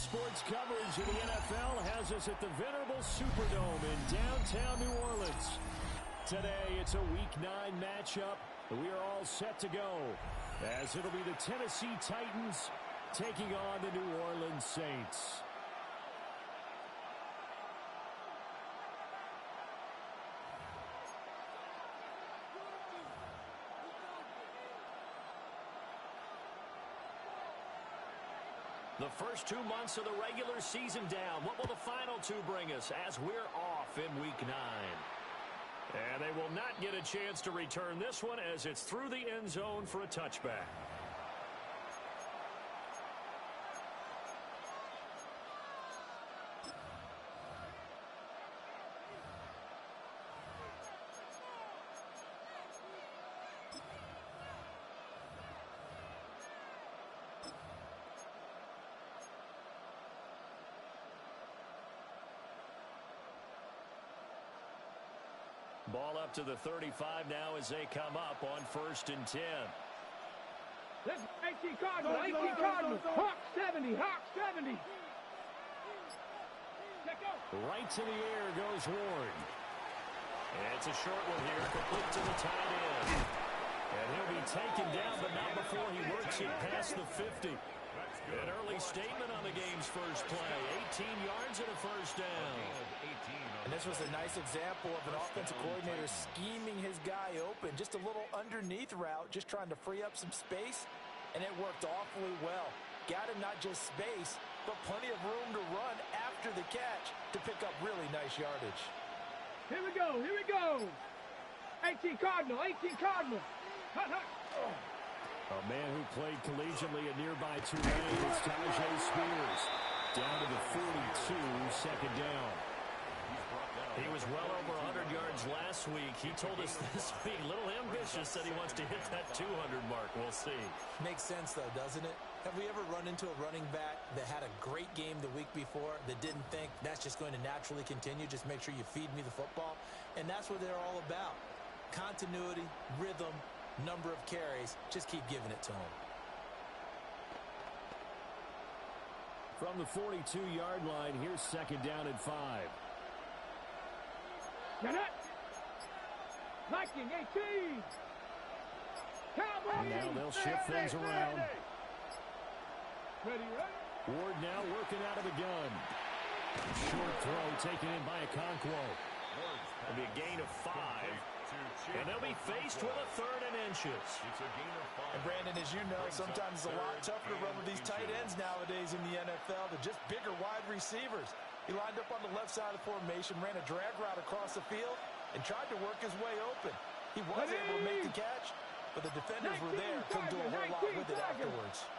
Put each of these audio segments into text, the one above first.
sports coverage of the NFL has us at the venerable Superdome in downtown New Orleans. Today, it's a Week 9 matchup. We are all set to go, as it'll be the Tennessee Titans taking on the New Orleans Saints. The first 2 months of the regular season down. What will the final 2 bring us as we're off in Week 9? And they will not get a chance to return this one as it's through the end zone for a touchback. Ball up to the 35 now as they come up on 1st and 10. Let's 18 Cardinal, 18 Cardinal. Hawk 70, Hawk 70. Let go. Right to the air goes Ward. And it's a short one here, complete to the tight end. And he'll be taken down, but not before he works it past the 50. An early statement on the game's first play. 18 yards and a first down. And this was a nice example of an offensive coordinator scheming his guy open. Just a little underneath route, just trying to free up some space, and it worked awfully well. Got him not just space, but plenty of room to run after the catch to pick up really nice yardage. Here we go, here we go. 18 Cardinal, 18 Cardinal. Hut, hut. Oh. A man who played collegiately at nearby Tulane is Tajay Spears. Down to the 42, second down. He was well over 100 yards last week. He told us this week, a little ambitious, that he wants to hit that 200 mark. We'll see. Makes sense, though, doesn't it? Have we ever run into a running back that had a great game the week before that didn't think that's just going to naturally continue? Just make sure you feed me the football. And that's what they're all about. Continuity, rhythm, number of carries. Just keep giving it to him. From the 42-yard line, here's second down and 5. Get it. Viking 18. Cowboys. Now they'll shift things around. Ready, ready. Ward now working out of the gun. Short throw taken in by Okonkwo. It'll be a gain of 5. And they'll be faced with a 3rd and inches. And Brandon, as you know, sometimes it's a lot tougher to run with these tight ends nowadays in the NFL. They're just bigger wide receivers. He lined up on the left side of the formation, ran a drag route across the field, and tried to work his way open. He was able to make the catch, but the defenders were there, couldn't do a whole lot with it afterwards.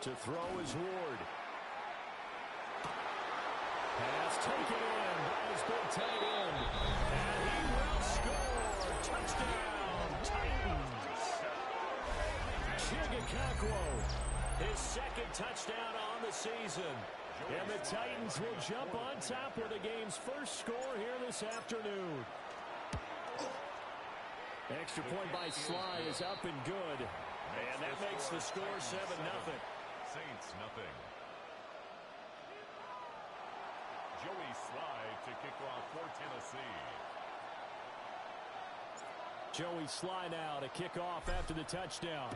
To throw is Ward. Pass taken in by his big tight end. And he will score. Touchdown, Titans. Okonkwo, his 2nd touchdown on the season. And the Titans will jump on top with the game's first score here this afternoon. Extra point by Sly is up and good. And that makes the score 7-0. Saints, nothing. Joey Sly to kick off for Tennessee. Joey Sly now to kick off after the touchdown.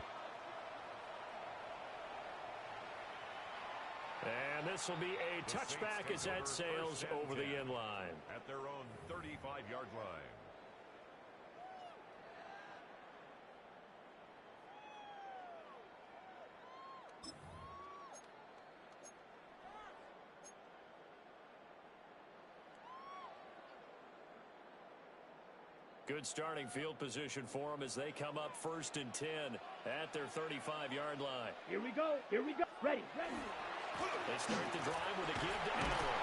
And this will be a touchback as that sails over the end line. At their own 35-yard line. Good starting field position for them as they come up 1st and 10 at their 35-yard line. Here we go. Here we go. Ready. Ready. They start the drive with a give to Allen.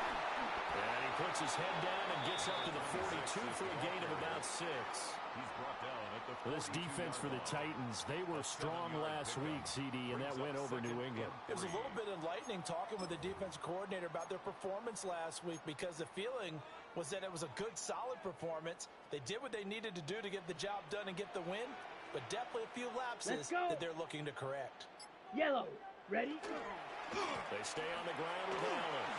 And he puts his head down and gets up to the 42 for a gain of about 6. He's brought down at the this defense for the Titans, they were strong last week, CD, and that went over New England. It was a little bit enlightening talking with the defensive coordinator about their performance last week because the feeling was that it was a good, solid performance. They did what they needed to do to get the job done and get the win, but definitely a few lapses that they're looking to correct. Yellow. Ready? They stay on the ground with Allen.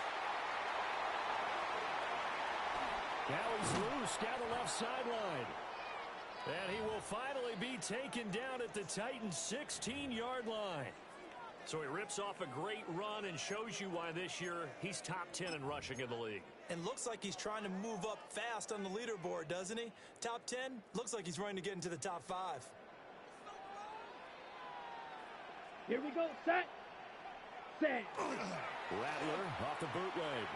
Now he's loose down the left sideline. And he will finally be taken down at the Titans' 16-yard line. So he rips off a great run and shows you why this year he's top 10 in rushing in the league. And looks like he's trying to move up fast on the leaderboard, doesn't he? Top 10, looks like he's running to get into the top 5. Here we go. Set. Rattler off the bootleg.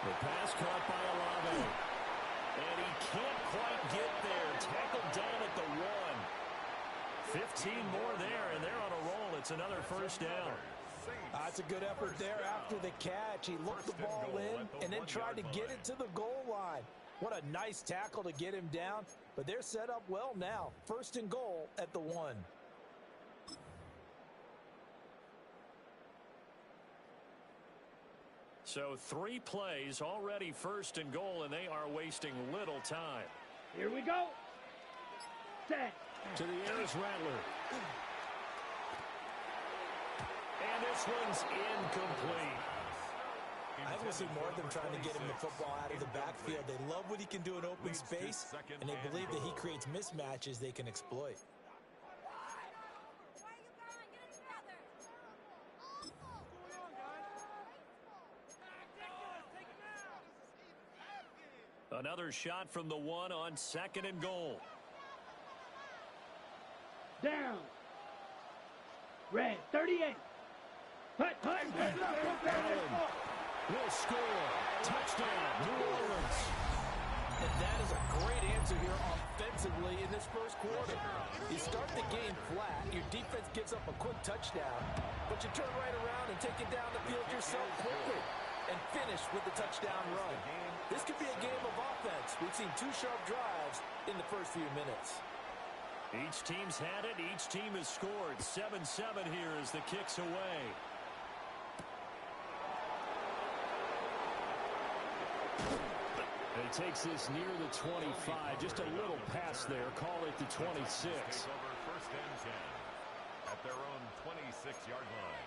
The pass caught by Olave. And he can't quite get there. Tackled down at the 1. 15 more there, and they're on a roll. It's another first down. That's a good effort there after the catch. He looked the ball in and then tried to get it to the goal line. What a nice tackle to get him down. But they're set up well now. First and goal at the 1. So 3 plays already first and goal, and they are wasting little time. Here we go. Set. To the air is Rattler. And this one's incomplete. I will see more of them trying to get him the football out of the backfield. They love what he can do in open space, and they believe that he creates mismatches they can exploit. Another shot from the 1 on 2nd and goal. Down. Red, 38. Hut. Allen will score. Touchdown, New Orleans. And that is a great answer here offensively in this first quarter. You start the game flat, your defense gives up a quick touchdown, but you turn right around and take it down the field yourself quickly and finish with the touchdown run. This could be a game of offense. We've seen 2 sharp drives in the first few minutes. Each team's had it. Each team has scored. 7-7 here as the kick's away. And he takes this near the 25. Just a little pass there. Call it the 26. First and 10 at their own 26-yard line.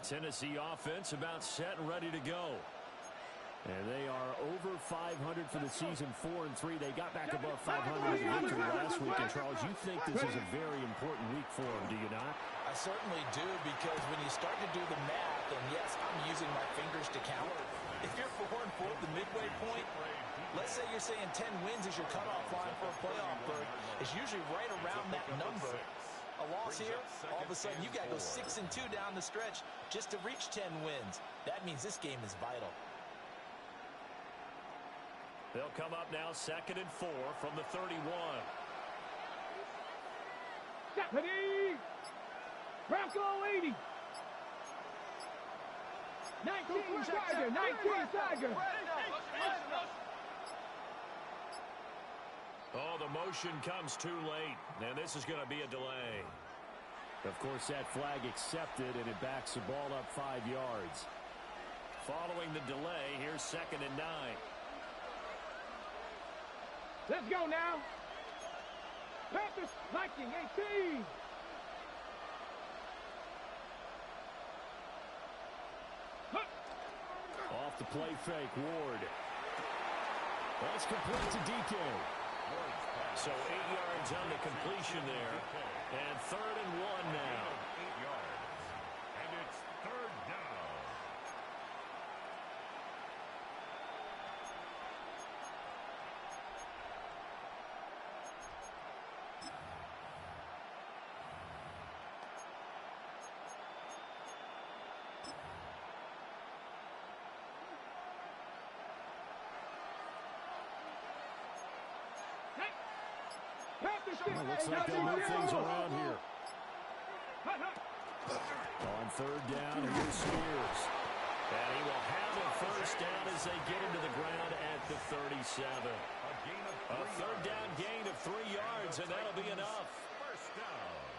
Tennessee offense about set and ready to go. And they are over 500 for the season, 4-3. They got back above 500 with a victory last week. And Charles, you think this is a very important week for them, do you not? I certainly do, because when you start to do the math, and yes, I'm using my fingers to count. If you're 4-4 at the midway point, let's say you're saying 10 wins is your cutoff line for a playoff berth. It's usually right around that number. A loss here, all of a sudden you got to go 6-2 down the stretch just to reach 10 wins. That means this game is vital. They'll come up now 2nd and 4 from the 31. Deputy! Bronco 80! 19 Tiger! 19 Tiger! Oh, the motion comes too late, and this is going to be a delay. Of course, that flag accepted, and it backs the ball up 5 yards. Following the delay, here's 2nd and 9. Let's go now. Panthers, Viking, 18. Off the play fake, Ward. That's complete to DK. So 8 yards on the completion there. And 3rd and 1 now. 8 yards. And it's 3rd down. It looks like they'll move things around here. On 3rd down, here's Spears. And he will have a first down as they get into the ground at the 37. A 3rd down gain of 3 yards, and that'll be enough.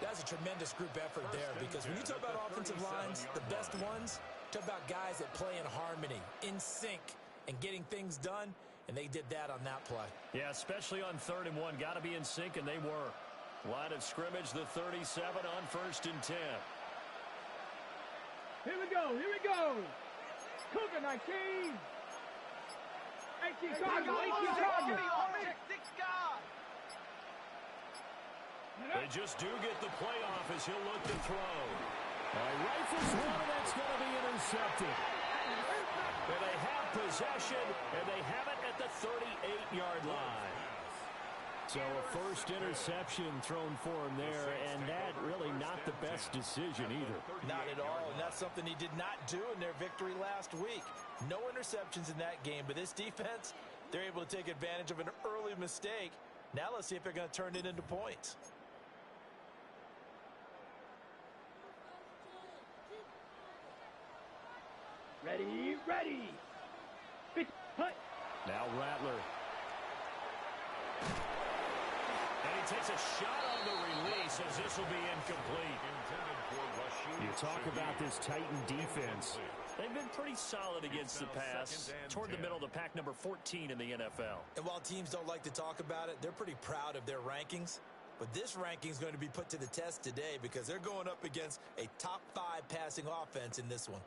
That's a tremendous group effort there because when you talk about offensive lines, the best ones, talk about guys that play in harmony, in sync, and getting things done, and they did that on that play. Yeah, especially on 3rd and 1. Got to be in sync, and they were. Line of scrimmage, the 37 on 1st and 10. Here we go. Here we go. Cougar 19. 18 Cardinal. 18 Cardinal. They just do get the playoff as he'll look to throw. Rifles one, and that's going to be intercepted. And they have possession, and they have it at the 38-yard line. So a first interception thrown for him there, and that really not the best decision either. Not at all, and that's something he did not do in their victory last week. No interceptions in that game, but this defense, they're able to take advantage of an early mistake. Now let's see if they're going to turn it into points. Ready, ready. Hut. Now Rattler. And he takes a shot on the release as this will be incomplete. You talk about this Titan defense. They've been pretty solid against the pass, toward the middle of the pack, number 14 in the NFL. And while teams don't like to talk about it, they're pretty proud of their rankings. But this ranking is going to be put to the test today because they're going up against a top 5 passing offense in this one.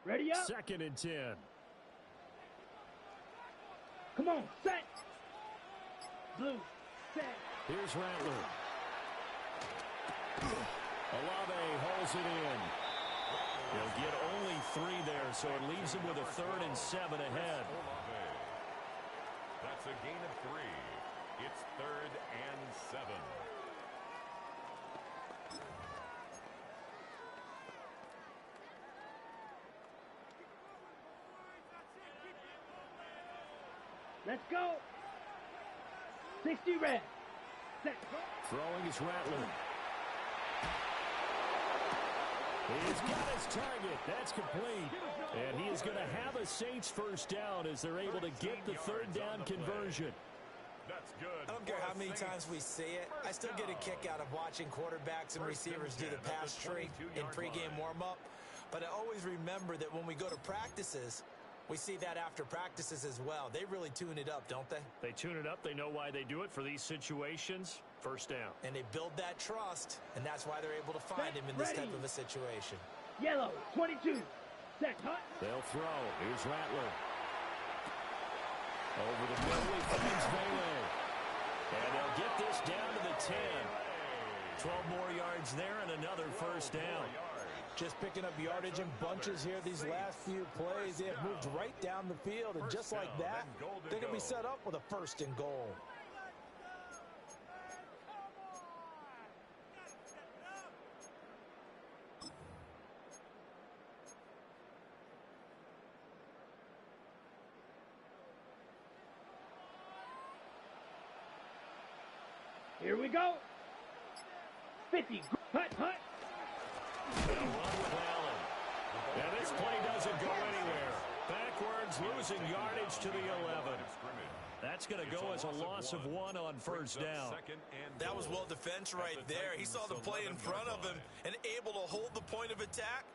Ready up. 2nd and 10. Come on, set. Blue, set. Here's Rattler. Olave hauls it in. He'll get only 3 there, so it leaves him with a 3rd and 7 ahead. That's a gain of 3. It's 3rd and 7. Let's go. 60 red. Set. Throwing is Rattler. He's got his target. That's complete. And he is going to have a Saints first down as they're able to get the 3rd down conversion. That's good. I don't care how many times we see it. I still get a kick out of watching quarterbacks and receivers do the pass tree in pregame warm-up. But I always remember that when we go to practices, we see that after practices as well. They really tune it up, don't they? They tune it up. They know why they do it for these situations. First down. And they build that trust, and that's why they're able to find him in this type of a situation. Yellow, 22. Set, hut. They'll throw. Here's Rattler. Over the middle, he finds Bailey. And they'll get this down to the 10. 12 more yards there and another first down. Just picking up yardage in bunches here these last few plays. They have moved right down the field, and just like that, they're going to be set up with a 1st and goal. Here we go. 50. Hut, hut. They'll run with Allen. And this play doesn't go anywhere. Backwards, losing yardage to the 11. That's going to go as a loss of 1 on first down. That was well defense right there. He saw the play in front of him and able to hold the point of attack.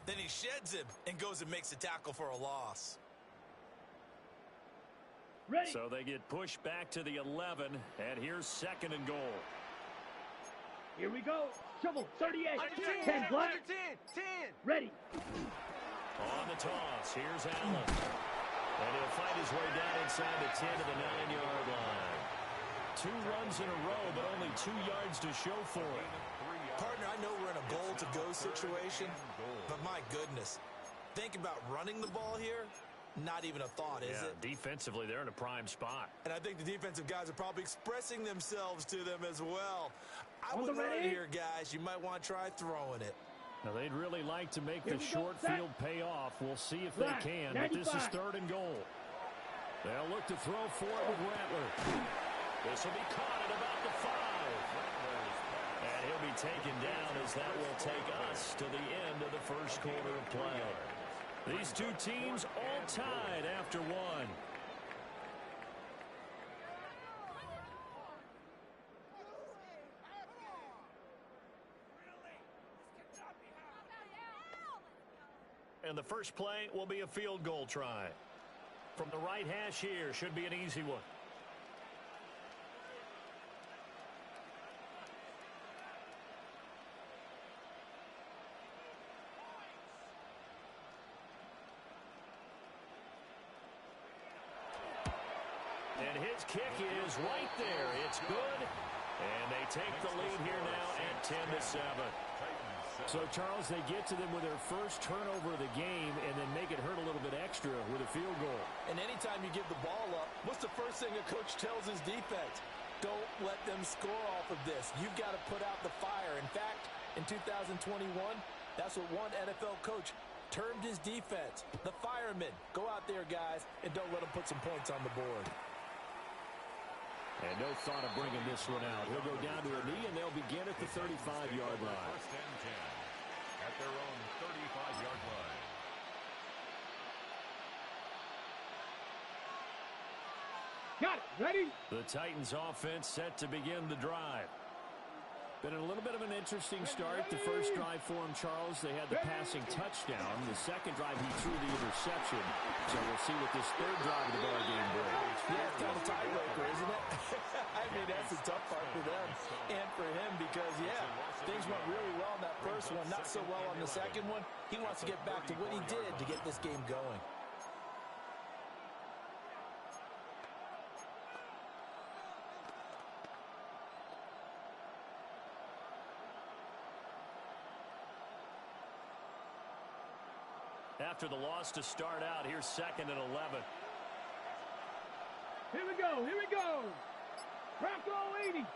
Then he sheds him and goes and makes a tackle for a loss. Ready. So they get pushed back to the 11, and here's 2nd and goal. Here we go. Shovel, 38. 10 black. 10. Ready. On the toss, here's Allen. And he'll fight his way down inside the 10 to the 9-yard line. 2 runs in a row, but only 2 yards to show for it. Partner, I know we're in a goal-to-go situation, but my goodness. Think about running the ball here. Not even a thought, is it? Defensively, they're in a prime spot. And I think the defensive guys are probably expressing themselves to them as well. I would run it here, guys. You might want to try throwing it. Now, they'd really like to make the short field pay off. We'll see if they can, but this is 3rd and goal. They'll look to throw for it with Rattler. This will be caught at about the 5. And he'll be taken down as that will take us to the end of the first quarter of play. These two teams all tied after one. And the first play will be a field goal try. From the right hash here, should be an easy one. And his kick is right there. It's good. And they take the lead here now at 10-7. So, Charles, they get to them with their first turnover of the game and then make it hurt a little bit extra with a field goal. And anytime you give the ball up, what's the first thing a coach tells his defense? Don't let them score off of this. You've got to put out the fire. In fact, in 2021, that's what one NFL coach termed his defense. The firemen. Go out there, guys, and don't let them put some points on the board. And no thought of bringing this one out. He'll go down to a knee, and they'll begin at the 35-yard line. First and 10 at their own 35-yard line. Got it. Ready? The Titans offense set to begin the drive. Been a little bit of an interesting start. The first drive for him, Charles, they had the passing touchdown. The second drive, he threw the interception. So we'll see what this third drive of the ball game brings. Yeah, it's kind of a tiebreaker, isn't it? I mean, that's the tough part for them and for him because, yeah, things went really well in that first one, not so well on the second one. He wants to get back to what he did to get this game going. After the loss to start out, here's 2nd and 11. Here we go. Here we go. Packer 80.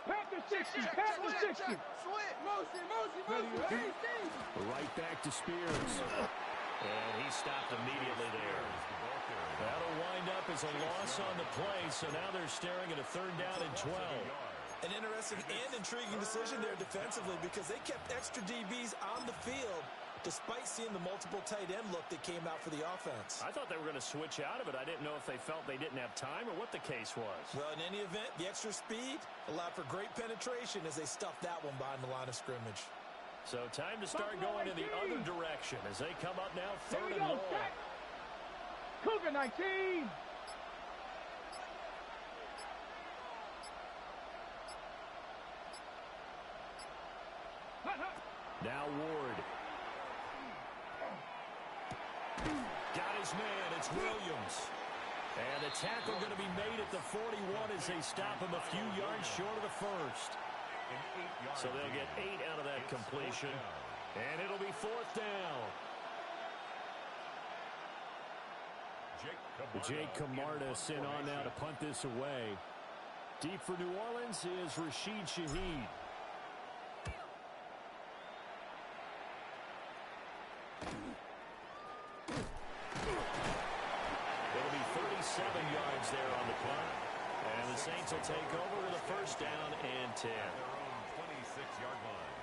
Packer 60. Packer 60. Ready. Right back to Spears. And he stopped immediately there. That'll wind up as a loss on the play, so now they're staring at a 3rd down and 12. An interesting and intriguing decision there defensively because they kept extra DBs on the field despite seeing the multiple tight end look that came out for the offense. I thought they were going to switch out of it. I didn't know if they felt they didn't have time or what the case was. Well, in any event, the extra speed allowed for great penetration as they stuffed that one behind the line of scrimmage. So time to start going in the other direction as they come up now 3rd and long. Cougar 19. Now Ward. Got his man. It's Williams. And the tackle going to be made at the 41 as they stop him a few yards short of the first. So they'll get 8 out of that completion. And it'll be 4th down. Jake Camarda sent on now to punt this away. Deep for New Orleans is Rashid Shaheed. It'll be 37 yards there on the punt. And the Saints will take over with a 1st down and 10. Their own 26-yard line.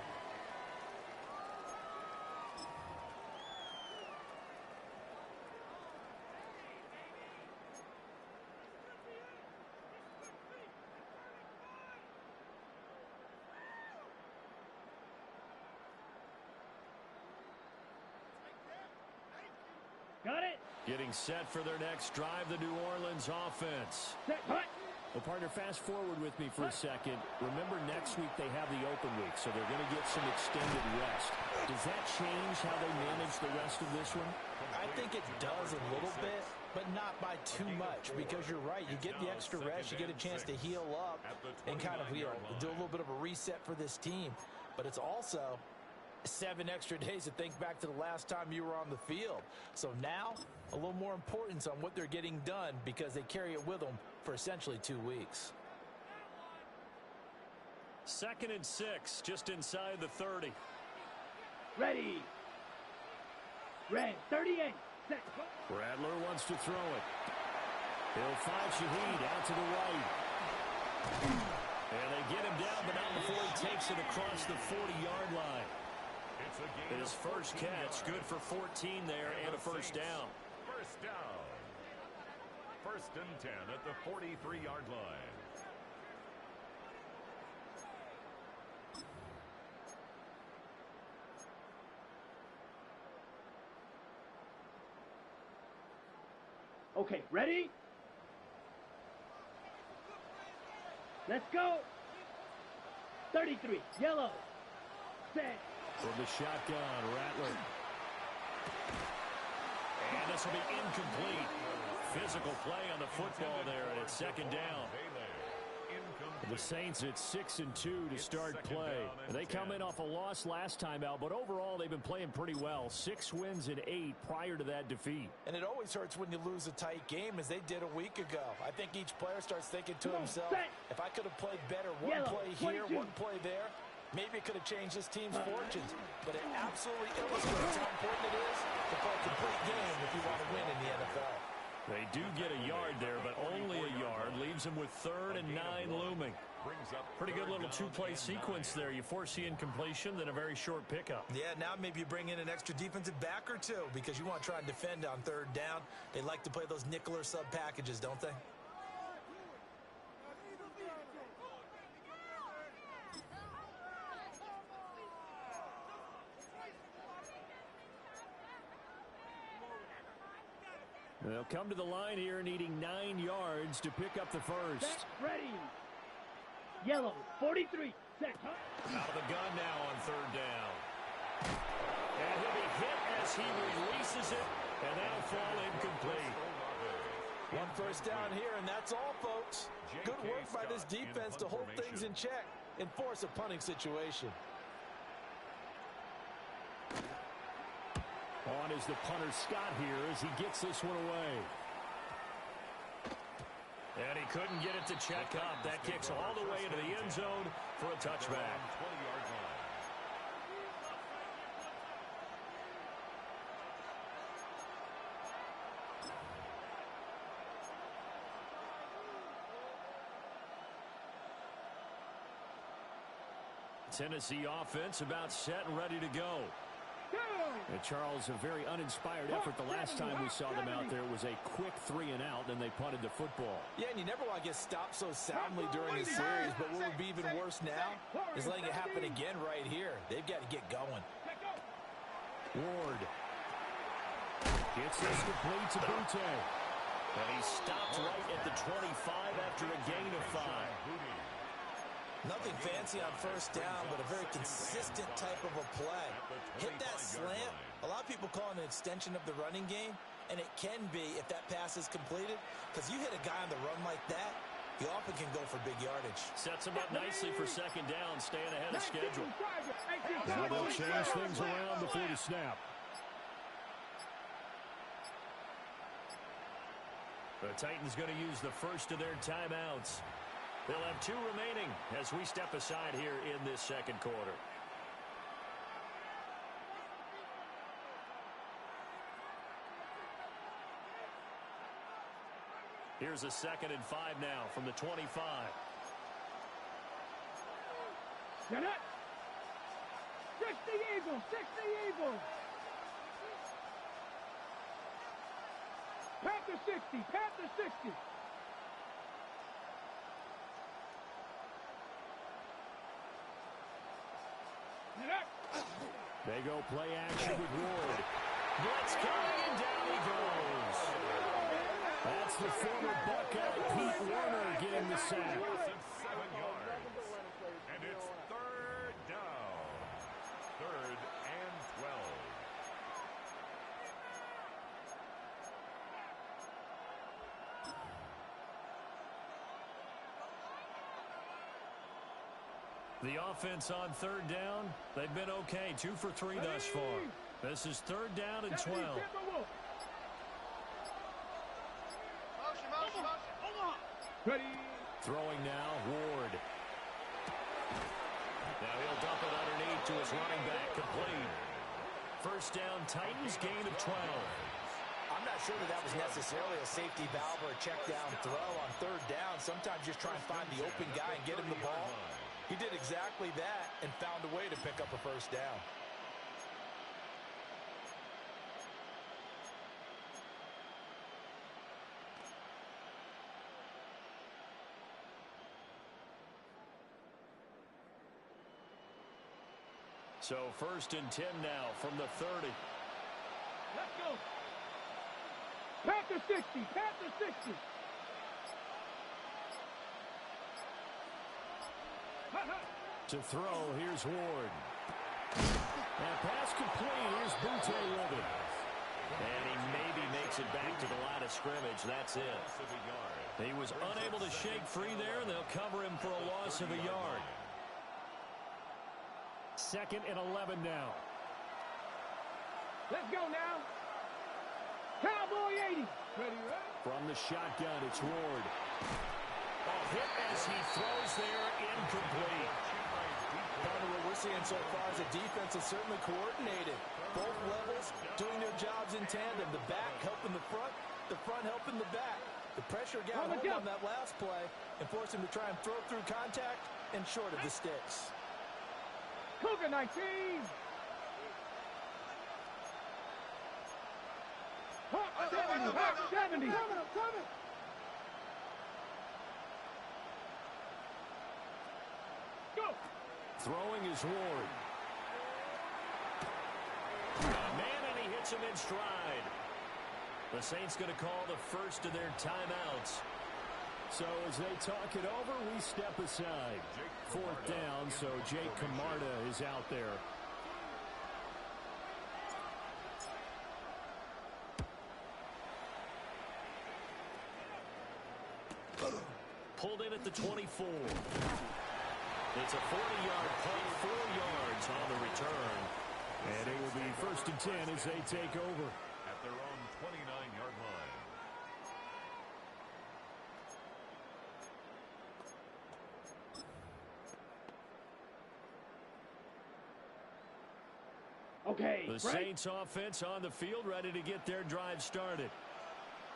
Got it. Getting set for their next drive, the New Orleans offense. Set. Hut. Well, partner, fast forward with me for a second. Remember, next week they have the open week, so they're going to get some extended rest. Does that change how they manage the rest of this one? I think it does a little bit, but not by too much because you're right. You get the extra rest. You get a chance to heal up and kind of do a little bit of a reset for this team. But it's also 7 extra days to think back to the last time you were on the field. So now, a little more importance on what they're getting done because they carry it with them for essentially 2 weeks. 2nd and 6, just inside the 30. Ready. Red 38. Set. Rattler wants to throw it. He'll find Shaheed out to the right. And they get him down, but not before he takes it across the 40-yard line. His first catch, good for 14 there and a first down. First down. First and 10 at the 43-yard line. Okay, ready? Let's go. 33, yellow. Set. From the shotgun, Rattler. And this will be incomplete. Physical play on the football there, and it's second down. The Saints at 6-2 to start play. They come in off a loss last time out, but overall they've been playing pretty well. 6 wins in 8 prior to that defeat. And it always hurts when you lose a tight game, as they did a week ago. I think each player starts thinking to himself, if I could have played better, one play here, one play there, maybe it could have changed this team's fortunes. But it absolutely illustrates how important it is to play a complete game if you want to win in the NFL. They do get a yard there, but only a yard. Leaves them with 3rd and 9 looming. Pretty good little two-play sequence there. You force the incompletion, then a very short pickup. Yeah, now maybe you bring in an extra defensive back or two because you want to try and defend on 3rd down. They like to play those nickel or sub packages, don't they? They'll come to the line here needing 9 yards to pick up the first. Set, ready. Yellow, 43. Set, huh? Out of the gun now on 3rd down. And he'll be hit as he releases it, and that'll fall incomplete. One first down here, and that's all, folks. Good work by this defense to hold things in check and force a punting situation. On is the punter Scott here as he gets this one away. And he couldn't get it to check up. That kicks all the way into the end zone for a touchback. 20-yard line. Tennessee offense about set and ready to go. And Charles, a very uninspired effort the last time we saw them out there was a quick 3 and out, then they punted the football. Yeah, and you never want to get stopped so soundly during the series, but what would be even worse now is letting it happen again right here. They've got to get going. Ward gets this complete to Butte. And he stopped right at the 25 after a gain of 5. Nothing fancy on first down, but a very consistent type of a play. Hit that slant. A lot of people call it an extension of the running game, and it can be if that pass is completed, because you hit a guy on the run like that, he often can go for big yardage. Sets him up nicely for second down, staying ahead of schedule. Now they'll change things around before the snap. The Titans going to use the first of their timeouts. They'll have 2 remaining as we step aside here in this second quarter. Here's a 2nd and 5 now from the 25. Get it. 60 Eagles, 60 Eagles. Panther 60, Panther 60. They go play action with Ward. Blitz coming, and down he goes. That's the former Buckeye Pete Werner getting the sack. 7 yards. And it's 3rd down. 3rd and 12. The offense on 3rd down, they've been okay. 2 for 3 thus far. This is 3rd down and 12. Ready. Throwing now, Ward. Now he'll dump it underneath to his running back, complete. First down, Titans, gain of 12. I'm not sure that was necessarily a safety valve or a check down throw on third down. Sometimes just try and find the open guy and get him the ball. He did exactly that and found a way to pick up a first down. So 1st and 10 now from the 30. Let's go. Panther 60. Panther 60. To throw, here's Ward. And pass complete. Here's Butte with it. And he maybe makes it back to the line of scrimmage. That's it. He was unable to shake free there, and they'll cover him for a loss of a yard. 2nd and 11 now. Let's go now. Cowboy 80. Ready, right? From the shotgun, it's Ward. Hit as he throws there, incomplete. What we're seeing so far is the defense is certainly coordinated. Both levels doing their jobs in tandem. The back helping the front helping the back. The pressure got home on that last play and forced him to try and throw through contact and short of the sticks. Cougar 19. Hawk 70. Hawk 70. Coming. Go. Throwing is Ward. Man, and he hits him in stride. The Saints going to call the first of their timeouts. So as they talk it over, we step aside. 4th down, so Jake Camarda is out there. Pulled in at the 24. It's a 40-yard punt, 4 yards on the return. And it will be 1st and 10 as they take over. At their own 29-yard line. Okay. The Saints offense on the field ready to get their drive started.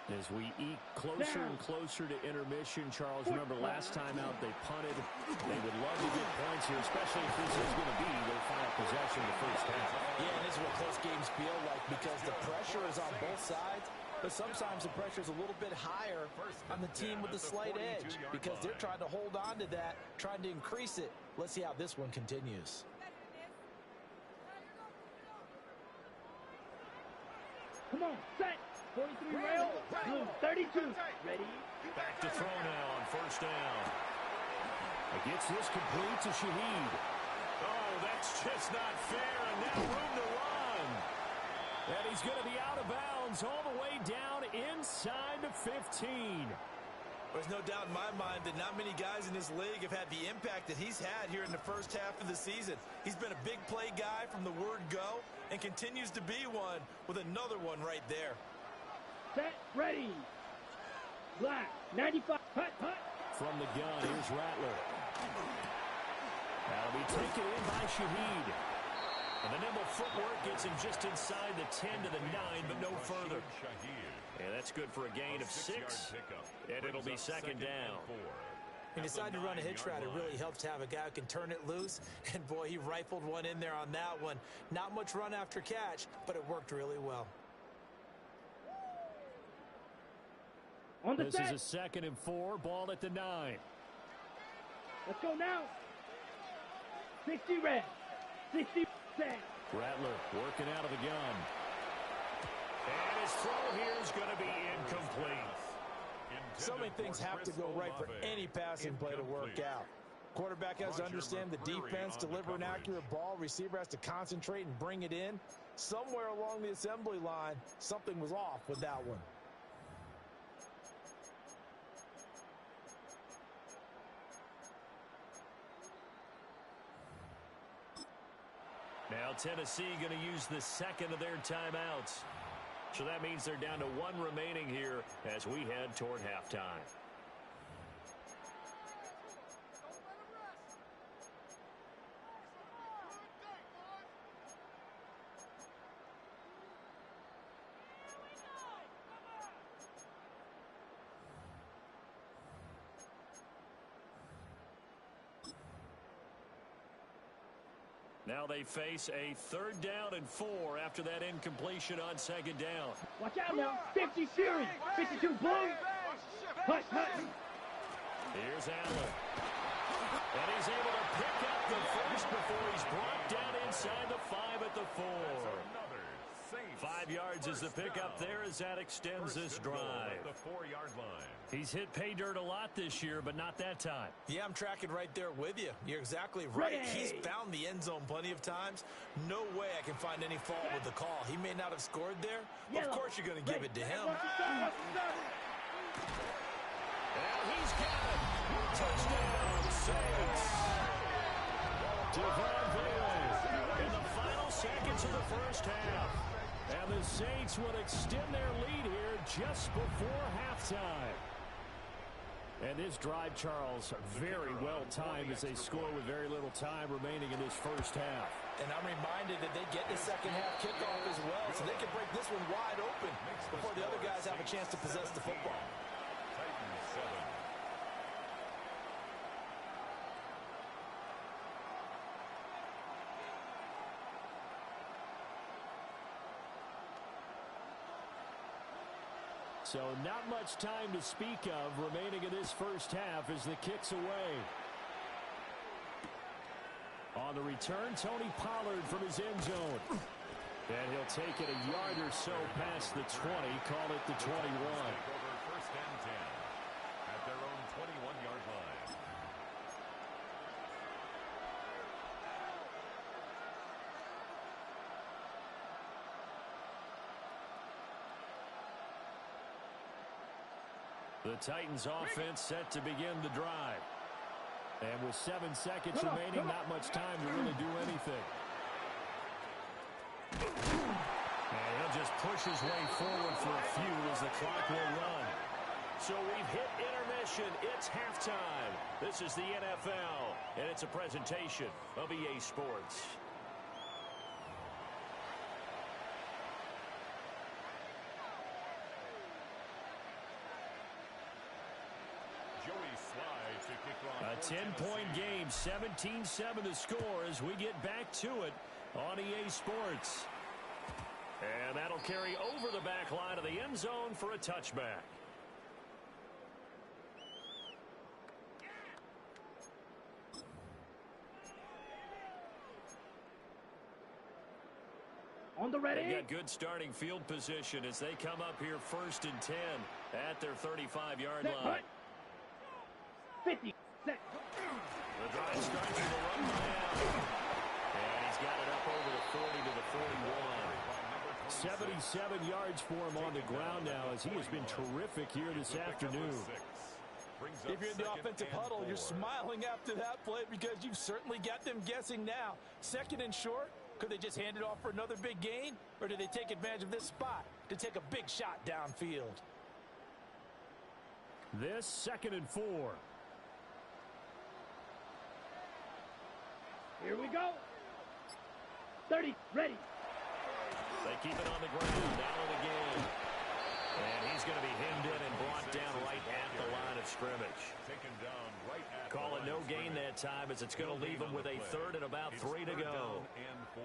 As we eke closer and closer to intermission, Charles, remember last time out they punted. They would love to get points here, especially if this is going to be their final possession the first half. Yeah, and this is what close games feel like because the pressure is on both sides, but sometimes the pressure is a little bit higher on the team with the slight edge because they're trying to hold on to that, trying to increase it. Let's see how this one continues. Come on, set. 43 rail. 32. Ready. Back to throw now on 1st down. It gets this complete to Shaheed. Oh, that's just not fair, and now room to run. And he's going to be out of bounds all the way down inside the 15. There's no doubt in my mind that not many guys in this league have had the impact that he's had here in the first half of the season. He's been a big play guy from the word go and continues to be one with another one right there. Set, ready. Black, 95, hut. From the gun, here's Rattler. That'll be taken in by Shaheed. And the nimble footwork gets him just inside the 10 to the 9, but no further. And that's good for a gain of 6. And it'll be 2nd down. He decided to run a hitch route. It really helps to have a guy who can turn it loose. And, boy, he rifled one in there on that one. Not much run after catch, but it worked really well. This is a 2nd and 4. Ball at the 9. Let's go now. 60 red. 60 set. Rattler working out of the gun. And his throw here is going to be incomplete. So many things have to go right for any passing play to work out. Quarterback has to understand the defense, deliver an accurate ball. Receiver has to concentrate and bring it in. Somewhere along the assembly line, something was off with that one. Now Tennessee going to use the 2nd of their timeouts. So that means they're down to 1 remaining here as we head toward halftime. Now they face a 3rd down and 4 after that incompletion on 2nd down. Watch out now. 50 series. 52 boom. Hush, hush. Here's Allen. And he's able to pick up the first before he's brought down inside the 5 at the 4. 5 yards is the pickup there as that extends this drive. The 4-yard line. He's hit pay dirt a lot this year, but not that time. Yeah, I'm tracking right there with you. You're exactly right. Ready. He's found the end zone plenty of times. No way I can find any fault with the call. He may not have scored there. Of course you're going to give it to him. Now he's got it. Touchdown, Saints. Devon Vele in the final seconds of the first half. And the Saints would extend their lead here just before halftime. And this drive, Charles, very well timed as they score with very little time remaining in this first half. And I'm reminded that they get the second half kickoff as well, so they can break this one wide open before the other guys have a chance to possess the football. Titans 7. So not much time to speak of remaining in this first half as the kick's away. On the return, Tony Pollard from his end zone. And he'll take it a yard or so past the 20, call it the 21. Over 1st and 10 at their own 21-yard line. The Titans offense set to begin the drive. And with 7 seconds remaining, not much time to really do anything. And he'll just push his way forward for a few as the clock will run. So we've hit intermission. It's halftime. This is the NFL, and it's a presentation of EA Sports. A 10-point game, 17-7 to score as we get back to it on EA Sports. And that'll carry over the back line of the end zone for a touchback. On the ready. They got good starting field position as they come up here 1st and 10 at their 35-yard line. 50. Set. The drive starts with a run by Allen. And he's got it up over the 40 to the 41. 77 yards for him on the ground now as he has been terrific here this afternoon. If you're in the offensive huddle, you're smiling after that play because you've certainly got them guessing now. 2nd and short, could they just hand it off for another big gain? Or do they take advantage of this spot to take a big shot downfield? This 2nd and 4. Here we go. 30. Ready. They keep it on the ground. Allen again. And he's going to be hemmed in and brought down right at the line of scrimmage. Taken down right at Call it no gain that time as it's going to leave him with a 3rd and about 3 to go. And 4.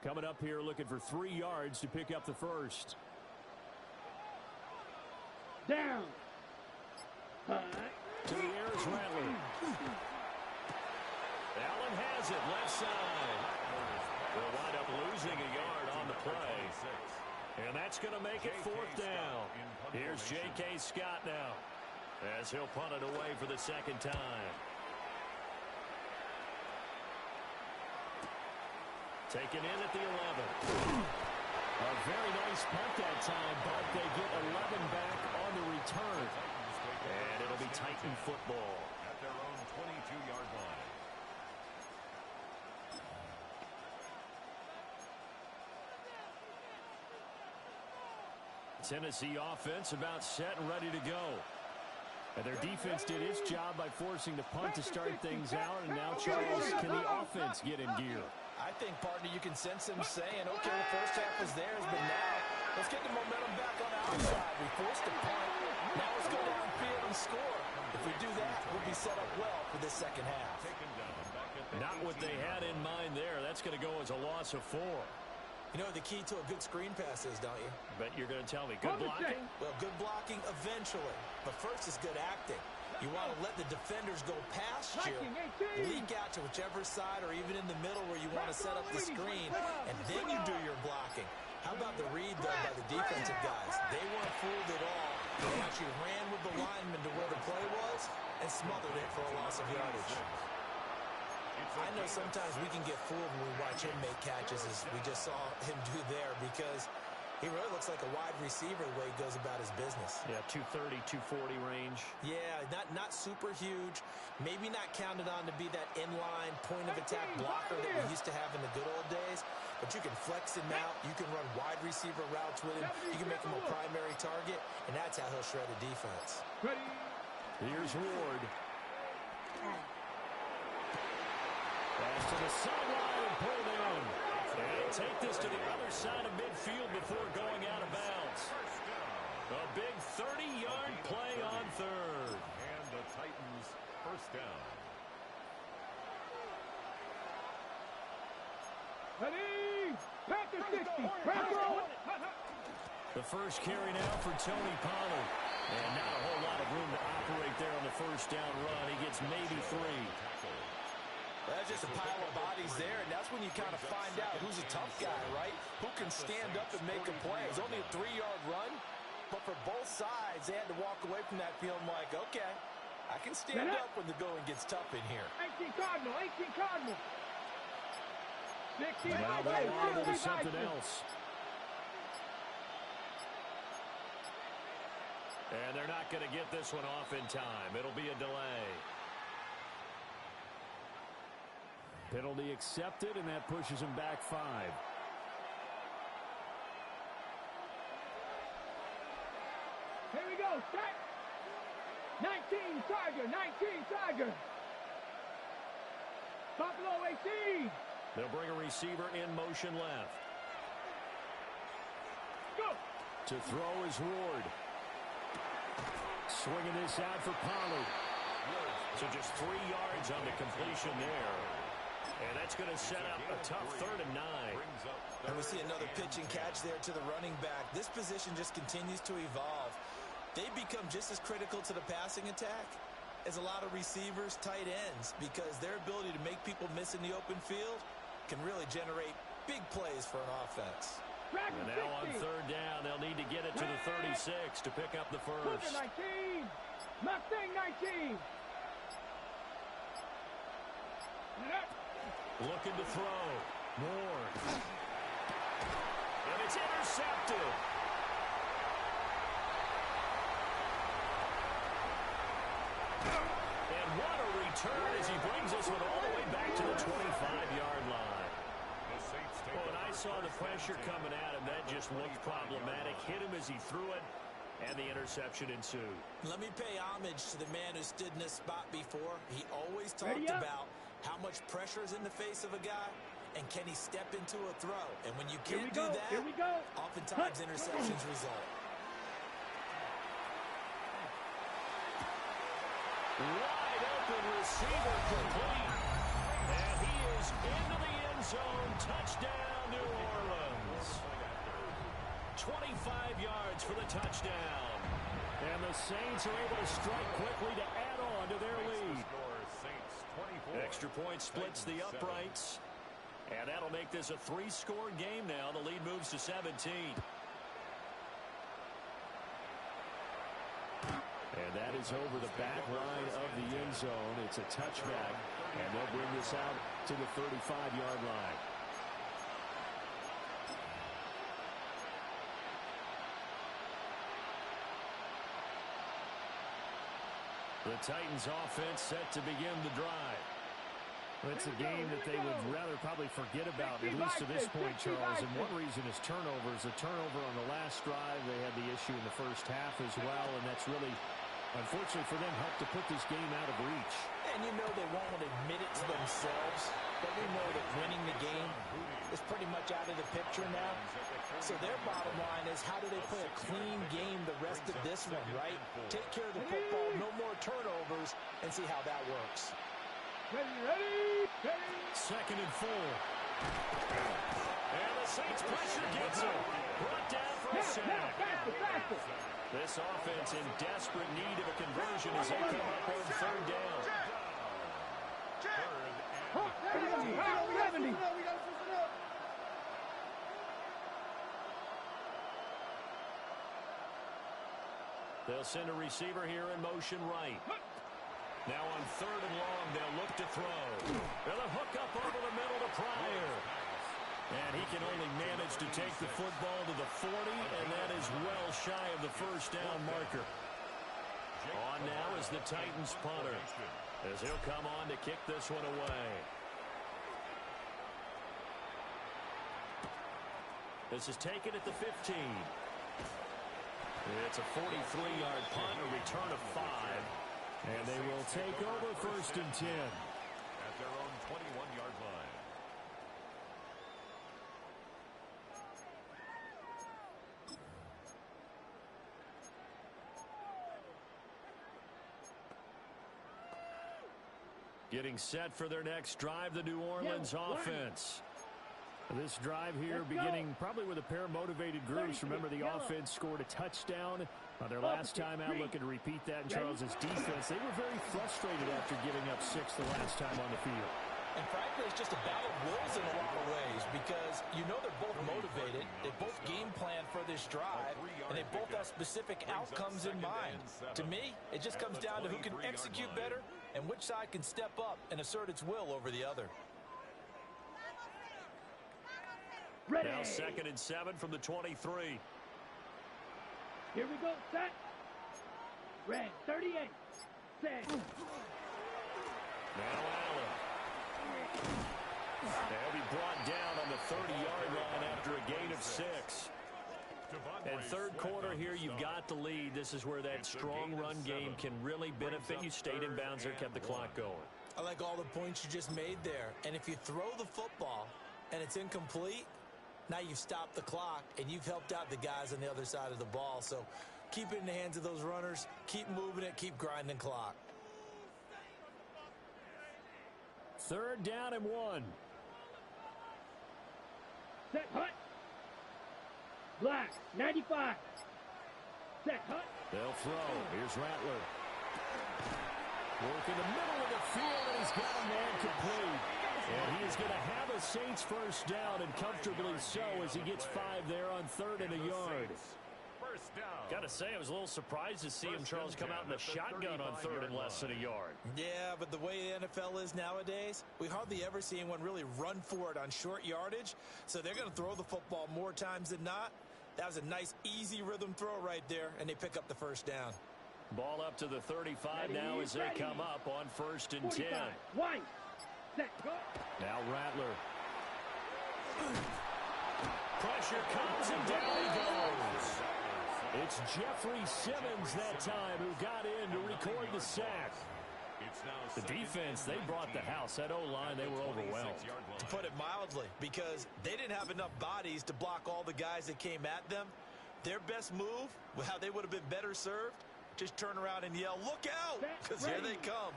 Coming up here looking for 3 yards to pick up the first. Down. To the air is Rattler. Allen has it left side. They'll wind up losing a yard on the play. And that's going to make it 4th down. Here's J.K. Scott now as he'll punt it away for the 2nd time. Taken in at the 11. A very nice punt that time, but they get 11 back on the return. And it'll be Titan football. At their own 22-yard line. Tennessee offense about set and ready to go. And their defense did its job by forcing the punt to start things out. And now, Charles, can the offense get in gear? I think, partner, you can sense him saying, okay, the first half was theirs, but now let's get the momentum back on our side. We forced a punt. Now let's go downfield and score. If we do that, we'll be set up well for this second half. Not what they had in mind there. That's going to go as a loss of 4. You know what the key to a good screen pass is, don't you? Bet you're going to tell me. Good blocking? Well, good blocking eventually. But first is good acting. You want to let the defenders go past you, leak out to whichever side or even in the middle where you want to set up the screen, and then you do your blocking. How about the read, though, by the defensive guys? They weren't fooled at all. They actually ran with the lineman to where the play was and smothered it for a loss of yardage. I know sometimes we can get fooled when we watch him make catches, as we just saw him do there, because he really looks like a wide receiver the way he goes about his business. Yeah, 230, 240 range. Yeah, not super huge. Maybe not counted on to be that inline point-of-attack blocker that we used to have in the good old days, but you can flex him out. You can run wide receiver routes with him. You can make him a primary target, and that's how he'll shred a defense. Here's Ward. Pass to the sideline and pulled in. And take this to the other side of midfield before going out of bounds. A big 30-yard play on third. And the Titans first down. Ready? Panther 60. Panther. The first carry now for Tony Pollard. And not a whole lot of room to operate there on the first down run. He gets maybe 3. Well, that's just a pile of bodies there, and that's when you kind of find out who's a tough guy, right? Who can stand up and make a play. It's only a 3-yard run, but for both sides, they had to walk away from that feeling like, okay, I can stand up when the going gets tough in here. 18 Cardinal, 18 Cardinal. 16 Now they'll audible to something else. And they're not going to get this one off in time. It'll be a delay. Penalty accepted, and that pushes him back 5. Here we go, set. 19 Tiger, 19 Tiger. Buffalo 18. They'll bring a receiver in motion left. Go. To throw is Ward. Swinging this out for Pollard. So just 3 yards on the completion there. And that's going to set up a tough 3rd and 9. And we see another pitch and catch there to the running back. This position just continues to evolve. They become just as critical to the passing attack as a lot of receivers, tight ends, because their ability to make people miss in the open field can really generate big plays for an offense. And now on 3rd down, they'll need to get it to the 36 to pick up the first. 19. Mustang 19. Looking to throw. More. And it's intercepted. And what a return as he brings this one all the way back to the 25-yard line. Well, when I saw the pressure coming at him, that just looked problematic. Hit him as he threw it, and the interception ensued. Let me pay homage to the man who stood in this spot before. He always talked about how much pressure is in the face of a guy, and can he step into a throw. And when you can't do that, oftentimes interceptions result. Wide open receiver complete. And he is into the end zone. Touchdown, New Orleans. 25 yards for the touchdown. And the Saints are able to strike quickly to add on to their lead. Extra point splits the uprights. And that'll make this a 3-score game now. The lead moves to 17. And that is over the back line of the end zone. It's a touchback. And they'll bring this out to the 35-yard line. The Titans offense set to begin the drive. It's a game that they would rather probably forget about, at least to this point, Charles. And one reason is turnovers. A turnover on the last drive. They had the issue in the first half as well, and that's really unfortunately for them, helped to put this game out of reach. And you know they won't admit it to themselves, but we know that winning the game is pretty much out of the picture now. So their bottom line is, how do they play a clean game the rest of this one, right? Take care of the football, no more turnovers, and see how that works. Ready. Second and 4. And the Saints pressure gets him. Brought down for a sack. Faster. This offense in desperate need of a conversion as they come up on third down. 70. They'll send a receiver here in motion right. Now on third and long, they'll look to throw. They'll hook up over the middle to Pryor. And he can only manage to take the football to the 40, and that is well shy of the first down marker. On now is the Titans punter, as he'll come on to kick this one away. This is taken at the 15. It's a 43-yard punt, a return of 5. And they will take over first and 10. At their own 21-yard line. Getting set for their next drive, the New Orleans offense. This drive here beginning probably with a pair of motivated groups. Remember, the offense scored a touchdown on their last time out. Looking to repeat that in Charles's defense. They were very frustrated after giving up 6 the last time on the field. And frankly, it's just a battle of wills in a lot of ways, because you know they're both motivated, they both game plan for this drive, and they both have specific outcomes in mind. To me, it just comes down to who can execute better and which side can step up and assert its will over the other. Ready. Now 2nd and 7 from the 23. Here we go, set. Red, 38. Set. Now Allen. They'll be brought down on the 30-yard line after a gain of 6. And third quarter here, you've got the lead. This is where that strong run game can really benefit you. Stayed in bounds there, kept the clock going. I like all the points you just made there. And if you throw the football and it's incomplete, now you've stopped the clock and you've helped out the guys on the other side of the ball. So keep it in the hands of those runners. Keep moving it. Keep grinding clock. 3rd down and 1. Set, hut. Black, 95. Set, hut. They'll throw. Here's Rattler. Work in the middle of the field, and he's got a man complete. And he is going to have a Saints first down, and comfortably so, as he gets 5 there on 3rd and a yard. First down. Got to say, I was a little surprised to see him, Charles, come out in the shotgun on 3rd and less than a yard. Yeah, but the way the NFL is nowadays, we hardly ever see anyone really run for it on short yardage. So they're going to throw the football more times than not. That was a nice, easy rhythm throw right there, and they pick up the first down. Ball up to the 35 now as they come up on 1st and 10. White. Set, go. Now Rattler. Pressure comes, and down he goes. It's Jeffrey Simmons that time who got in to record the sack. The defense, they brought the house. That O-line, they were overwhelmed. To put it mildly, because they didn't have enough bodies to block all the guys that came at them. Their best move, how they would have been better served, just turn around and yell, "Look out!" Because here they come.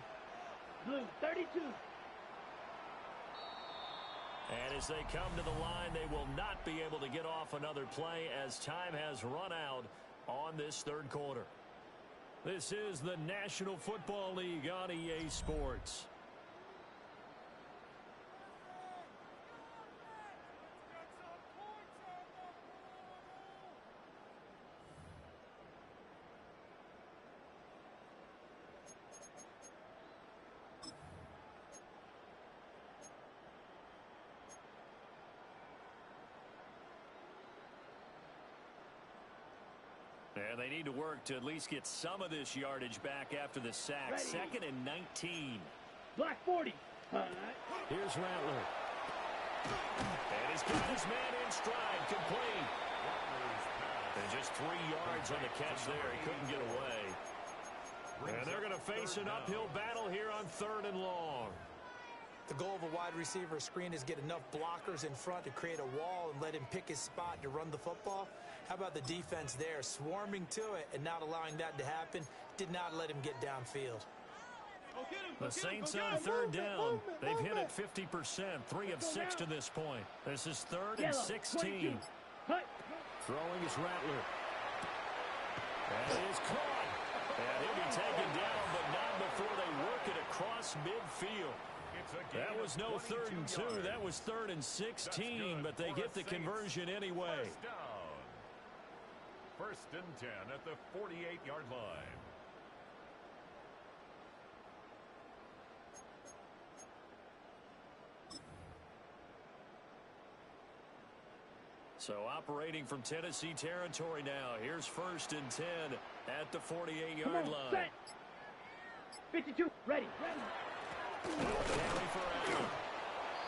Blue, 32. And as they come to the line, they will not be able to get off another play as time has run out on this 3rd quarter. This is the National Football League on EA Sports. And they need to work to at least get some of this yardage back after the sack. Ready. 2nd and 19. Black, 40. Here's Rattler. And he's got his man in stride, complete. And just 3 yards on the catch there. He couldn't get away. face an uphill battle here on 3rd and long. The goal of a wide receiver screen is get enough blockers in front to create a wall and let him pick his spot to run the football. How about the defense there, swarming to it and not allowing that to happen? Did not let him get downfield. The Saints on 3rd down. They've hit it 50%, 3 of 6 to this point. This is 3rd and 16. Throwing is Rattler. That is caught. And he'll be taken down, but not before they work it across midfield. That was no 3rd and 2. That was 3rd and 16, but they get the conversion anyway. 1st and 10 at the 48-yard line. So operating from Tennessee territory now. Here's 1st and 10 at the 48-yard line. Set. 52, ready.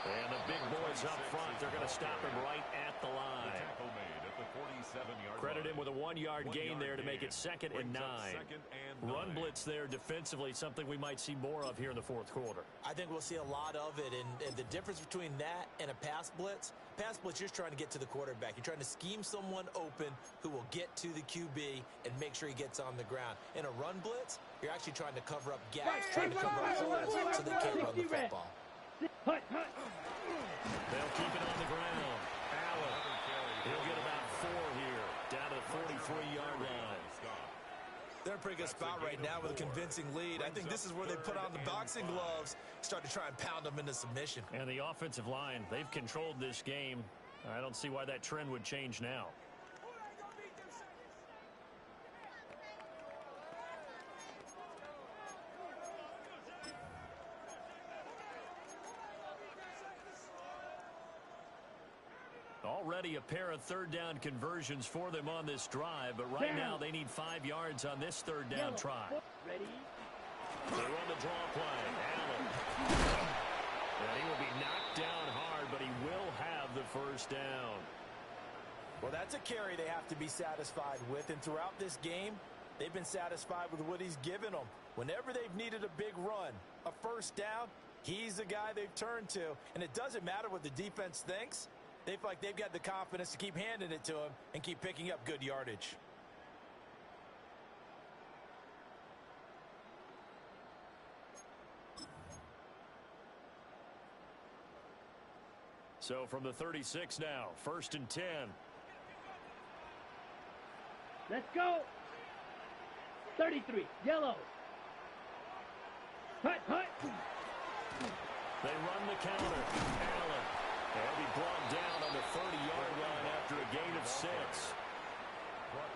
And the big boys up front, they're going to stop him right at the line. Tackle made at the 47-yard Credit line. him with a 1-yard gain there to make it 2nd and 9. Run blitz there defensively, something we might see more of here in the 4th quarter. I think we'll see a lot of it, and the difference between that and a pass blitz, you're just trying to get to the quarterback. You're trying to scheme someone open who will get to the QB and make sure he gets on the ground. In a run blitz, you're actually trying to cover up gaps, trying to cover up holes so they can't run the football. They'll keep it on the ground. Allen, he'll get about 4 here, down to the 43-yard line. They're in a pretty good spot right now with a convincing lead. I think this is where they put on the boxing gloves, start to try and pound them into submission. And the offensive line, they've controlled this game. I don't see why that trend would change now. Already a pair of 3rd down conversions for them on this drive, but right now they need 5 yards on this 3rd down try. Ready. They run the draw play. Allen. And he will be knocked down hard, but he will have the 1st down. Well, that's a carry they have to be satisfied with, and throughout this game, they've been satisfied with what he's given them. Whenever they've needed a big run, a 1st down, he's the guy they've turned to, and it doesn't matter what the defense thinks. They feel like they've got the confidence to keep handing it to him and keep picking up good yardage. So from the 36 now, 1st and 10. Let's go. 33, yellow. Hut. They run the counter. Allen. They'll be brought down on the 30-yard line after a gain of 6.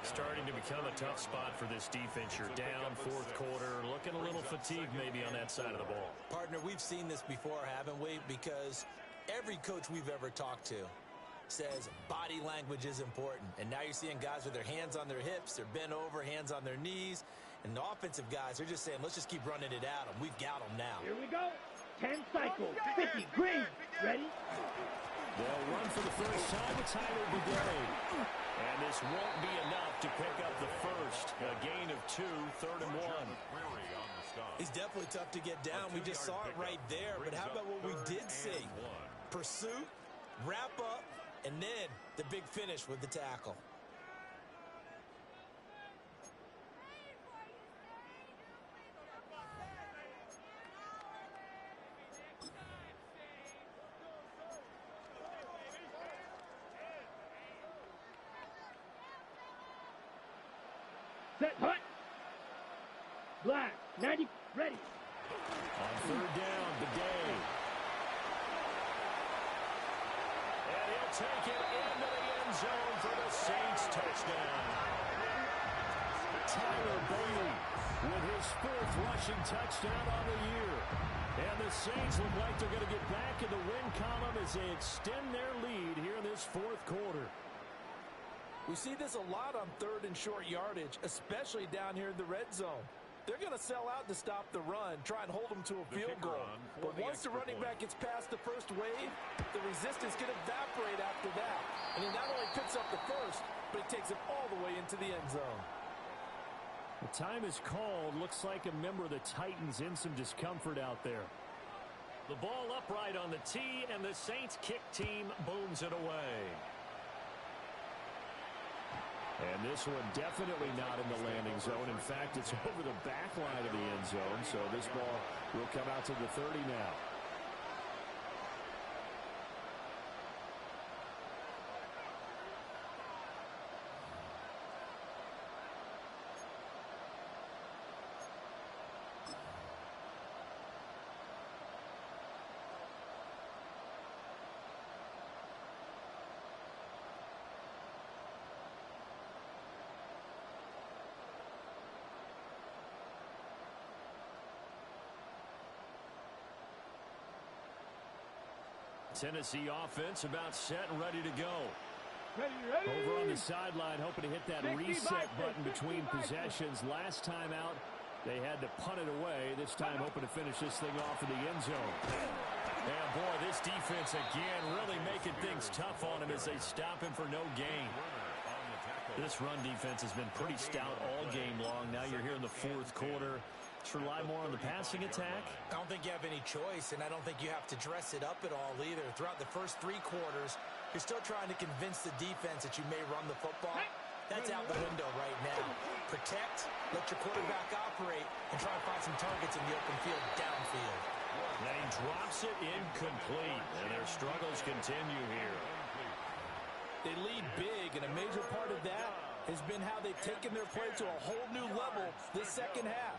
Starting to become a tough spot for this defense. You're down 4th quarter, looking a little fatigued maybe on that side of the ball. Partner, we've seen this before, haven't we? Because every coach we've ever talked to says body language is important. And now you're seeing guys with their hands on their hips, they're bent over, hands on their knees. And the offensive guys are just saying, let's just keep running it at them. We've got them now. Here we go. 10 cycles. 50, green. Ready? They'll run for the first time with Tyler Bidet. And this won't be enough to pick up the 1st. A gain of 2, 3rd and 1. He's definitely tough to get down. We just saw it right there. But how about what we did see? Pursuit, wrap up, and then the big finish with the tackle. Set, hut. Black, 90, ready. On 3rd down, Bidet. And he'll take it into the end zone for the Saints touchdown. Tyler Bailey with his 4th rushing touchdown on the year. And the Saints look like they're going to get back in the win column as they extend their lead here in this 4th quarter. We see this a lot on 3rd and short yardage, especially down here in the red zone. They're going to sell out to stop the run, try and hold them to a field goal. But once the running back gets past the first wave, the resistance can evaporate after that. And he not only picks up the 1st, but he takes it all the way into the end zone. The time is called. Looks like a member of the Titans in some discomfort out there. The ball upright on the tee, and the Saints kick team booms it away. And this one definitely not in the landing zone. In fact, it's over the back line of the end zone, so this ball will come out to the 30 now. Tennessee offense about set and ready to go. Ready. Over on the sideline, hoping to hit that reset button between possessions. Last time out, they had to punt it away. This time, hoping to finish this thing off in the end zone. And boy, this defense again really making things tough on him as they stop him for no gain. This run defense has been pretty stout all game long. Now you're here in the fourth quarter. Let's rely more on the passing attack. I don't think you have any choice, and I don't think you have to dress it up at all either. Throughout the first 3 quarters, you're still trying to convince the defense that you may run the football. That's out the window right now. Protect, let your quarterback operate, and try and find some targets in the open field downfield. And he drops it incomplete, and their struggles continue here. They lead big, and a major part of that has been how they've taken their play to a whole new level this second half.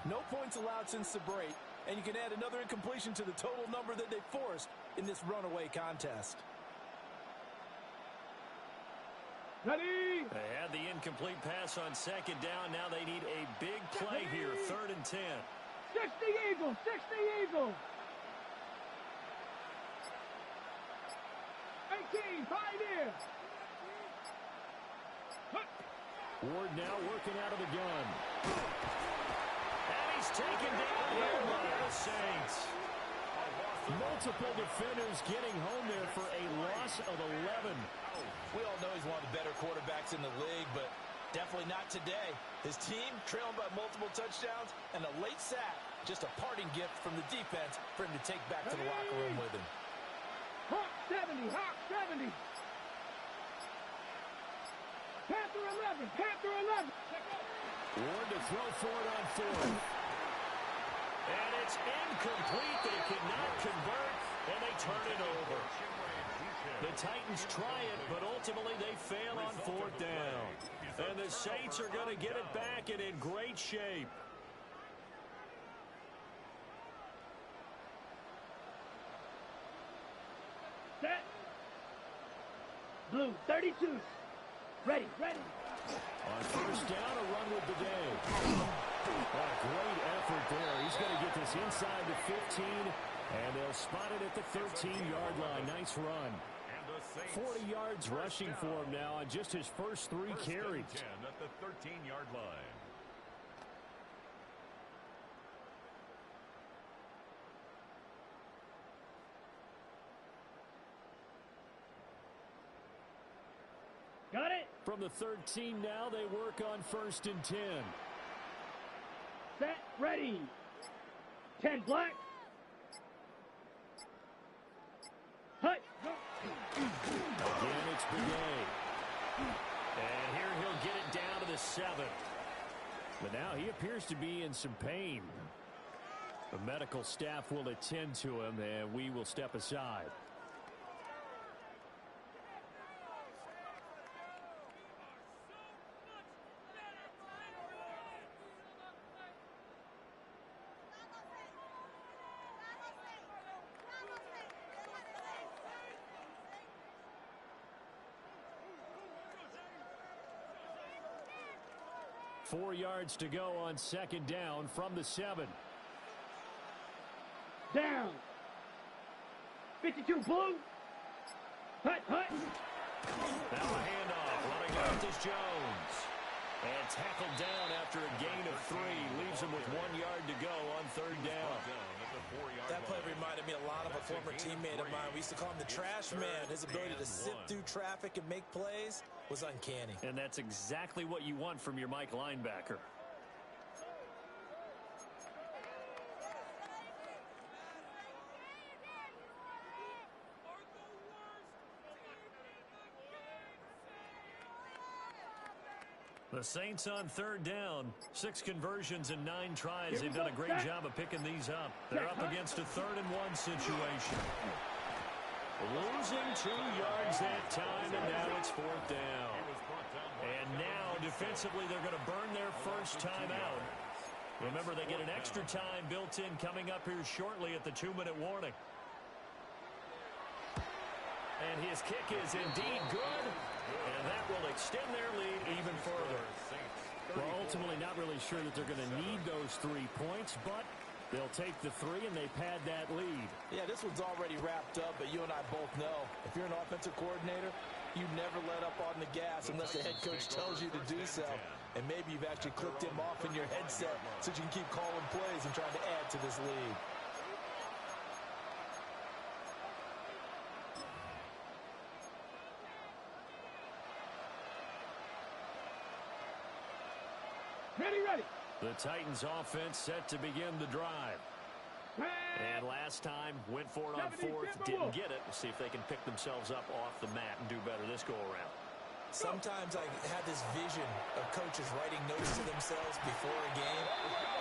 No points allowed since the break, and you can add another incompletion to the total number that they forced in this runaway contest. Ready. They had the incomplete pass on second down. Now they need a big play here, 3rd and 10. 60 Eagles, 60 Eagles. 18, 5 here. Ward now working out of the gun. And he's taken down here by the Saints. Multiple defenders getting home there for a loss of 11. We all know he's one of the better quarterbacks in the league, but definitely not today. His team trailing by multiple touchdowns, and a late sack, just a parting gift from the defense for him to take back to the locker room with him. Hawk 70, Hawk 70. Panther 11, Panther 11. Ward to throw for it on 4th. And it's incomplete. They cannot convert, and they turn it over. The Titans try it, but ultimately they fail on 4th down. And the Saints are going to get it back and in great shape. Set. Blue 32. Ready. On 1st down, a run with the day. What a great effort there. He's going to get this inside the 15, and they'll spot it at the 13-yard line. Nice run. 40 yards rushing for him now on just his first 3 carries. At the 13-yard line. Got it. From the 13 now, they work on 1st and 10. Set. Ready. 10 black. Hut. Again, it's Begay. And here he'll get it down to the 7. But now he appears to be in some pain. The medical staff will attend to him, and we will step aside. Four yards to go on 2nd down from the 7. Down. 52 blue. Hut. Now a handoff. Running left is Jones. And tackled down after a gain of 3. Leaves him with 1 yard to go on 3rd down. That play reminded me a lot of a former teammate of mine. We used to call him the trash man. His ability to sift through traffic and make plays was uncanny. And that's exactly what you want from your Mike linebacker. The Saints on third down. 6 conversions and 9 tries. They've done a great job of picking these up. They're up against a 3rd and 1 situation. Losing 2 yards that time, and now it's 4th down. And now, defensively, they're going to burn their first time out. Remember, they get an extra time built in coming up here shortly at the 2-minute warning. And his kick is indeed good, and that will extend their lead even further. Well, ultimately not really sure that they're going to need those 3 points, but they'll take the 3 and they pad that lead. Yeah, this one's already wrapped up, but you and I both know if you're an offensive coordinator, you never let up on the gas unless the head coach tells you to do so. And maybe you've actually clicked him off in your headset so you can keep calling plays and trying to add to this lead. Ready. The Titans offense set to begin the drive. And last time, went for it on 4th, didn't get it. See if they can pick themselves up off the mat and do better this go-around. Sometimes I have this vision of coaches writing notes to themselves before a game,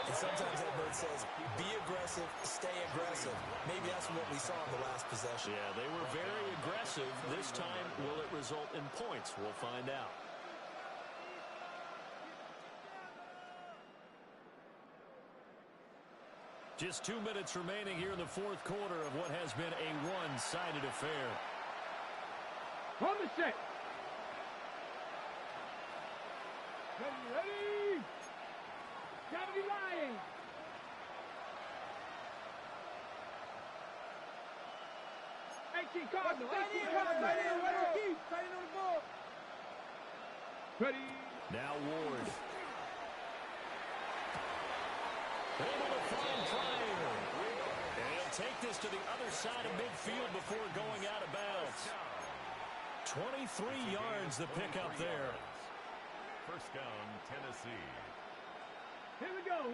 and sometimes that note says, be aggressive, stay aggressive. Maybe that's what we saw in the last possession. Yeah, they were very aggressive. This time, will it result in points? We'll find out. Just 2 minutes remaining here in the 4th quarter of what has been a one-sided affair. On the set. Ready. Gravity lying. Cardinal. Ready. Now Ward. Able to find Pryor. And he'll take this to the other side of midfield before going out of bounds. 23 yards the pickup there. First down, Tennessee. Here we go.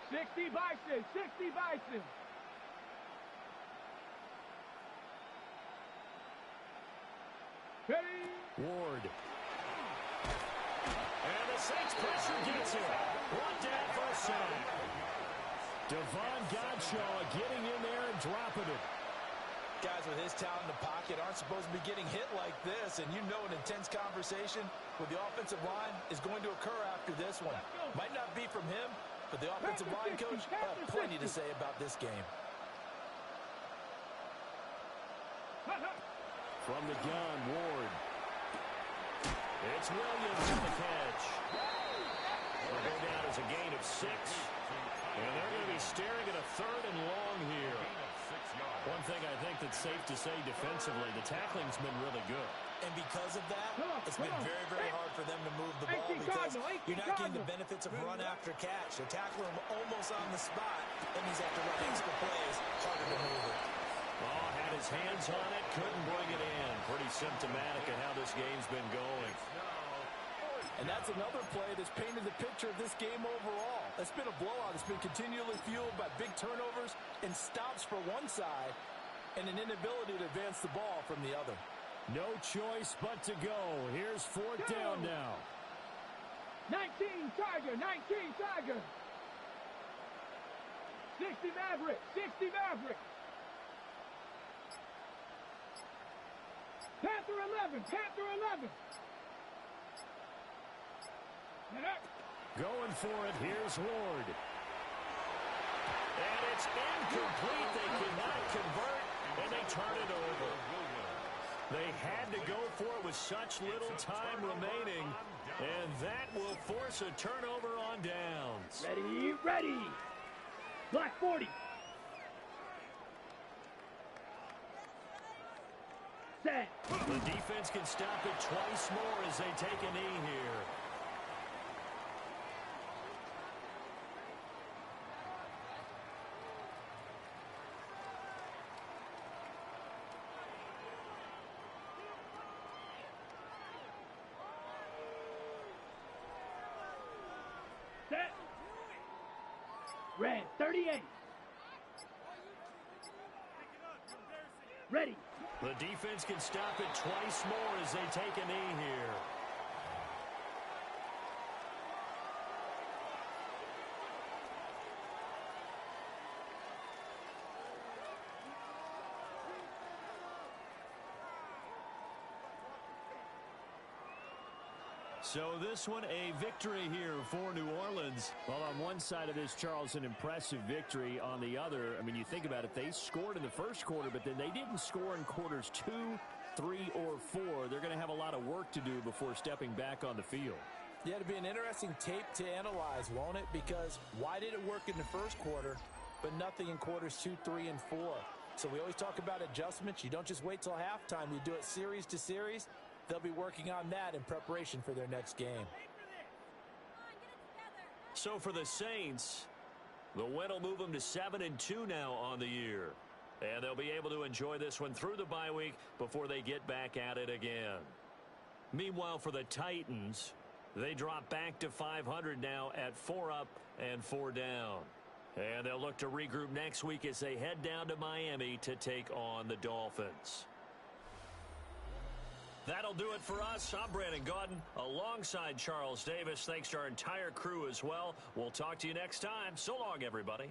60 Bison. Ready. Ward. And the Saints pressure gets him. Brought down for a sack. Devon Godshaw getting in there and dropping it. Guys with his talent in the pocket aren't supposed to be getting hit like this, and you know an intense conversation with the offensive line is going to occur after this one. Might not be from him, but the offensive line coach will have plenty to say about this game. From the gun, Ward. It's Williams on the catch. It'll go down as a gain of 6. And they're going to be staring at a 3rd and long here. One thing I think that's safe to say defensively, the tackling's been really good. And because of that, it's been very, very hard for them to move the ball because you're not getting the benefits of run after catch. They're tackling him almost on the spot, and he's have to run extra plays, harder to move it. Oh, had his hands on it, couldn't bring it in. Pretty symptomatic of how this game's been going. And that's another play that's painted the picture of this game overall. It's been a blowout. It's been continually fueled by big turnovers and stops for one side and an inability to advance the ball from the other. No choice but to go. Here's 4th down now. 19 Tiger. 60 Maverick. Panther 11. Going for it. Here's Ward. And it's incomplete. They cannot convert, and they turn it over. They had to go for it with such little time remaining, and that will force a turnover on downs. Ready. Black 40. Set. The defense can stop it twice more as they take a knee here. Set. Red 38. Ready. The defense can stop it twice more as they take a knee here. So this one, a victory here for New Orleans. Well, on one side of this, Charles, an impressive victory. On the other, I mean, you think about it, they scored in the first quarter, but then they didn't score in quarters 2, 3, or 4. They're going to have a lot of work to do before stepping back on the field. Yeah, it'll be an interesting tape to analyze, won't it? Because why did it work in the first quarter, but nothing in quarters 2, 3, and 4? So we always talk about adjustments. You don't just wait till halftime. You do it series to series. They'll be working on that in preparation for their next game. So for the Saints, the win will move them to 7-2 now on the year. And they'll be able to enjoy this one through the bye week before they get back at it again. Meanwhile, for the Titans, they drop back to 500 now at 4 up and 4 down. And they'll look to regroup next week as they head down to Miami to take on the Dolphins. That'll do it for us. I'm Brandon Gaudin alongside Charles Davis. Thanks to our entire crew as well. We'll talk to you next time. So long, everybody.